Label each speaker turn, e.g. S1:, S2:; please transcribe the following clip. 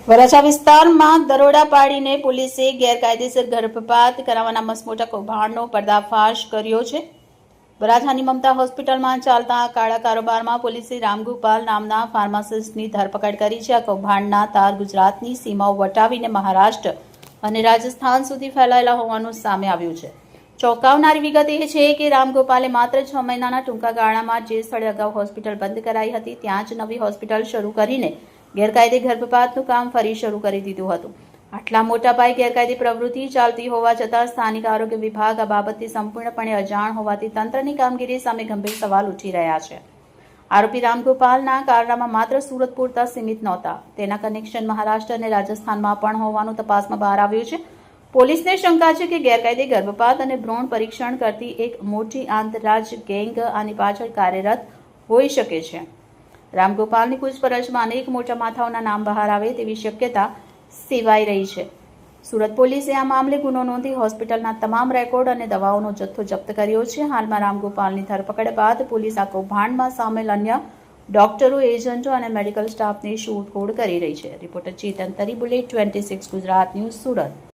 S1: વરાછા વિસ્તારમાં દરોડા પાડીને પોલીસે ગેરકાયદેસર ગર્ભપાત કરાવવાના મસમોટા કૌભાંડનો પર્દાફાશ કર્યો છે। વરાછાની મમતા હોસ્પિટલમાં ચાલતા કાળા કારોબારમાં પોલીસે રામગોપાલ નામના ફાર્માસિસ્ટની ધરપકડ કરી છે। આ કૌભાંડના તાર ગુજરાતની સીમાઓ વટાવીને મહારાષ્ટ્ર અને રાજસ્થાન સુધી ફેલાયેલા હોવાનું સામે આવ્યું છે। ચોંકાવનારી વિગત એ છે કે રામગોપાલે માત્ર 6 મહિનાના ટૂંકા ગાળામાં જે સ્થળે અગાઉ હોસ્પિટલ બંધ કરાઈ હતી ત્યાં જ નવી હોસ્પિટલ શરૂ કરીને ગેરકાયદે ગર્ભપાતનું કામ ફરી શરૂ કરી દીધું હતું। આટલા મોટા પાયે ગેરકાયદે પ્રવૃત્તિ ચાલતી હોવા છતાં સ્થાનિક આરોગ્ય વિભાગ આ બાબતથી સંપૂર્ણપણે અજાણ હોવાથી તંત્રની કામગીરી સામે ગંભીર સવાલ ઉઠી રહ્યા છે। આરોપી રામગોપાલના કારનામા માત્ર સુરત પૂરતા સીમિત નહોતા, તેના કનેક્શન મહારાષ્ટ્ર અને રાજસ્થાનમાં પણ હોવાનું તપાસમાં બહાર આવ્યું છે। પોલીસને શંકા છે કે ગેરકાયદે ગર્ભપાત અને ભ્રૂણ પરીક્ષણ કરતી એક મોટી આંતરરાજ્ય ગેંગ આની પાછળ કાર્યરત હોઈ શકે છે। રામગોપાલની પૂછપરછમાં અનેક મોટા માથાઓના નામ બહાર આવે તેવી શક્યતા સેવાઈ રહી છે। સુરત પોલીસે આ મામલે ગુનો નોંધી હોસ્પિટલના તમામ રેકોર્ડ અને દવાઓનો જથ્થો જપ્ત કર્યો છે। હાલમાં રામગોપાલની ધરપકડ બાદ પોલીસ આ કૌભાંડમાં સામેલ અન્ય ડોક્ટરો, એજન્ટો અને મેડિકલ સ્ટાફની શોધખોળ કરી રહી છે। રિપોર્ટર ચેતન તરી, બુલેટ 26 ગુજરાત ન્યૂઝ, સુરત।